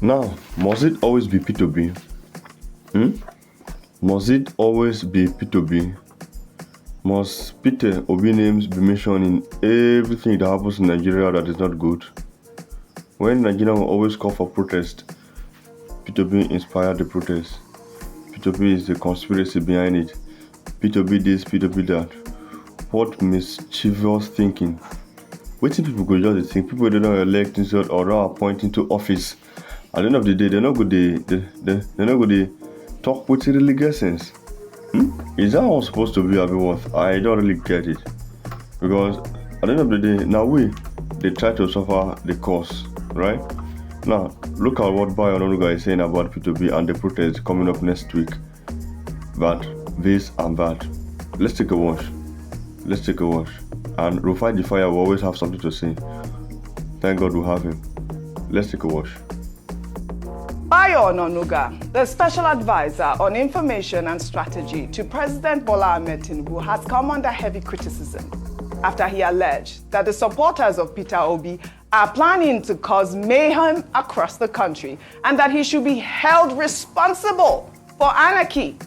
Now, must it always be P2B? Must it always be P2B? Must Peter Obi names be mentioned in everything that happens in Nigeria that is not good? When Nigeria will always call for protest, P2B inspired the protest. P2B is the conspiracy behind it. P2B this, P2B that. What mischievous thinking. Waiting people go just think people they don't elect instead or appoint into office. At the end of the day, they're not good. They're not good. Talk with really get sense. Is that all supposed to be Abiworth? I don't really get it. Because at the end of the day, now they try to suffer the cost, right? Now, look at what Bayo Onanuga is saying about P2B and the protest coming up next week. That, this and that. Let's take a watch. And Rufai the Fire will always have something to say. Thank God we have him. Let's take a watch. Bayo Onanuga, the special advisor on information and strategy to President Bola Ahmed Tinubu, has come under heavy criticism after he alleged that the supporters of Peter Obi are planning to cause mayhem across the country and that he should be held responsible for anarchy.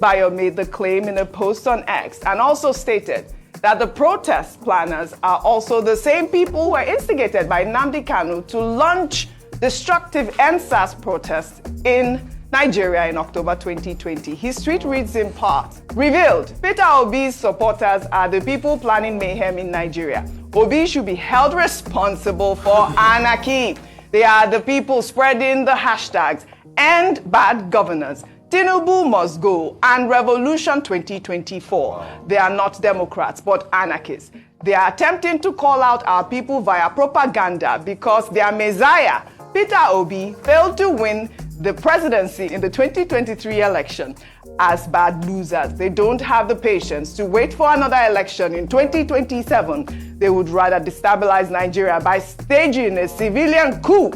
Bayo made the claim in a post on X and also stated that the protest planners are also the same people who were instigated by Nnamdi Kanu to launch destructive EndSARS protests in Nigeria in October 2020. His tweet reads in part, revealed, Peter Obi's supporters are the people planning mayhem in Nigeria. Obi should be held responsible for anarchy. They are the people spreading the hashtags End Bad Governance, Tinubu must go, and Revolution 2024. They are not Democrats, but anarchists. They are attempting to call out our people via propaganda because their messiah, Peter Obi, failed to win the presidency in the 2023 election. As bad losers, they don't have the patience to wait for another election in 2027. They would rather destabilize Nigeria by staging a civilian coup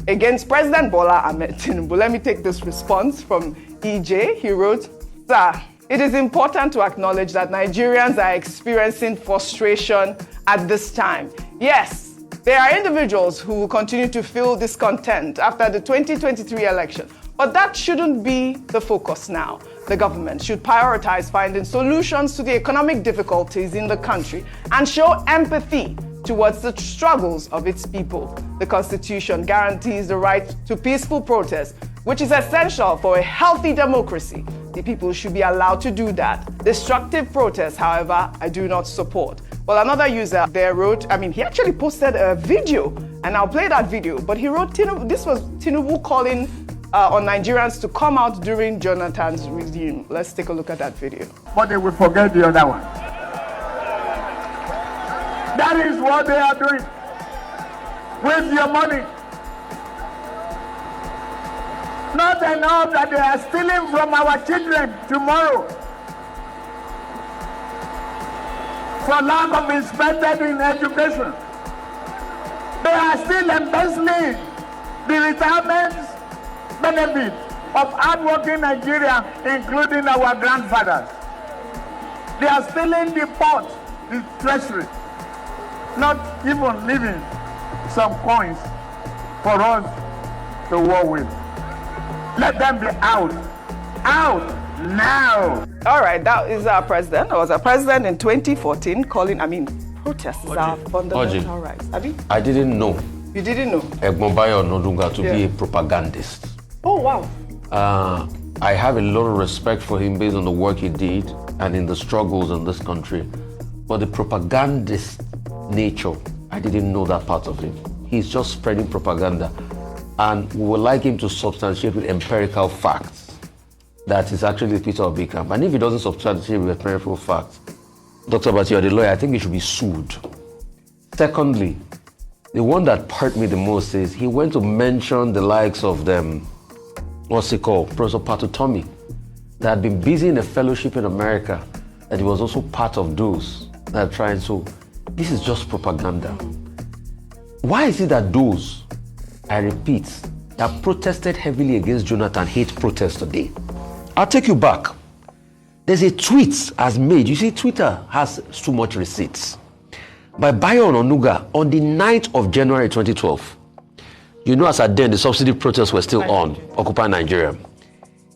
against President Bola Ahmed Tinubu. Let me take this response from EJ. He wrote, Sir, it is important to acknowledge that Nigerians are experiencing frustration at this time. Yes, there are individuals who will continue to feel discontent after the 2023 election, but that shouldn't be the focus now. The government should prioritize finding solutions to the economic difficulties in the country and show empathy towards the struggles of its people. The Constitution guarantees the right to peaceful protest, which is essential for a healthy democracy. The people should be allowed to do that. Destructive protests, however, I do not support. Well, another user there wrote, he actually posted a video, and I'll play that video, but he wrote, this was Tinubu calling on Nigerians to come out during Jonathan's regime. Let's take a look at that video. But they will forget the other one. That is what they are doing with your money. Not enough that they are stealing from our children tomorrow for lack of respect in education. They are still embezzling the retirement benefit of hardworking Nigeria, including our grandfathers. They are stealing the port, the treasury, not even leaving some coins for us to war with. Let them be out now. All right, that is our president. I was a president in 2014 calling, protests are fundamental rights. I didn't know. You didn't know? Egbon Bayo Onanuga to be a propagandist. Oh, wow. I have a lot of respect for him based on the work he did and in the struggles in this country. But the propagandist nature, I didn't know that part of him. He's just spreading propaganda. And we would like him to substantiate with empirical facts that is actually Peter Obi camp. And if he doesn't substantiate with empirical facts, Dr. Bati, you're the lawyer, I think he should be sued. Secondly, the one that hurt me the most is he went to mention the likes of them, Professor Patutomi, that had been busy in a fellowship in America, and he was also part of those that are trying to. This is just propaganda. Why is it that those, I repeat, that protested heavily against Jonathan hate protest today? I'll take you back. There's a tweet has made, you see Twitter has too much receipts, by Bayo Onanuga on the 9th of January 2012. You know, as at then, the subsidy protests were still on, Occupy Nigeria.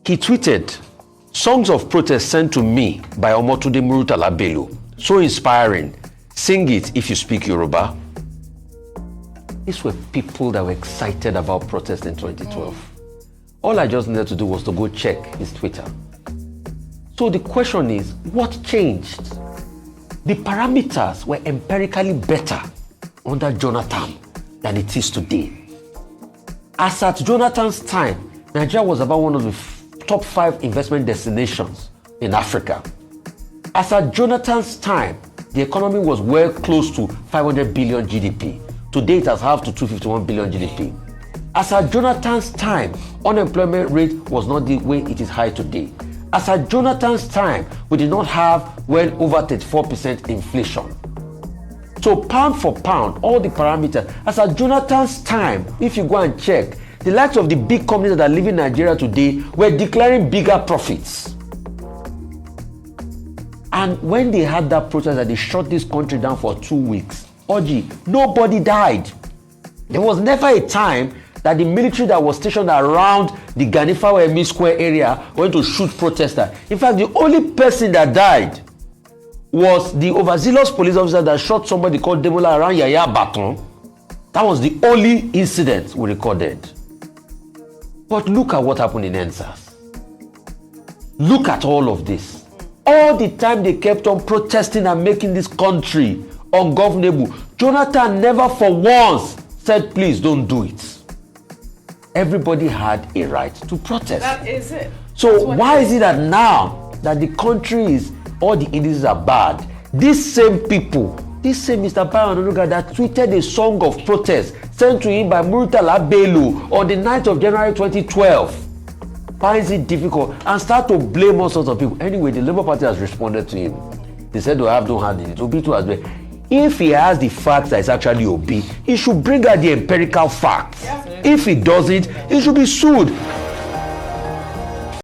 He tweeted, "Songs of protest sent to me by Omotunde Murtala Bello. So inspiring. Sing it if you speak Yoruba." These were people that were excited about protest in 2012. All I just needed to do was to go check his Twitter. So the question is, what changed? The parameters were empirically better under Jonathan than it is today. As at Jonathan's time, Nigeria was about one of the top 5 investment destinations in Africa. As at Jonathan's time, the economy was well close to 500 billion GDP. Today it has halved to 251 billion GDP. As at Jonathan's time, unemployment rate was not the way it is high today. As at Jonathan's time, we did not have well over 34% inflation. So pound for pound, all the parameters, as at Jonathan's time, if you go and check, the likes of the big companies that are living in Nigeria today were declaring bigger profits. And when they had that protest that they shut this country down for 2 weeks, Oji, nobody died. There was never a time that the military that was stationed around the Ganifawa Emi Square area went to shoot protesters. In fact, the only person that died was the overzealous police officer that shot somebody called Demola around Yaya Baton. That was the only incident we recorded. But look at what happened in NSAS. Look at all of this. All the time they kept on protesting and making this country ungovernable. Jonathan never for once said, please don't do it. Everybody had a right to protest. That is it. So why is it that now that the country is, all the indices are bad, these same people, this same Mr. Bayo Onanuga that tweeted a song of protest sent to him by Murtala Bello on the 9th of January 2012, finds it difficult and start to blame all sorts of people. Anyway, the Labour Party has responded to him. They said, don't hand it. Obi too as well. If he has the facts that it's actually Obi, he should bring out the empirical facts. If he doesn't, he should be sued.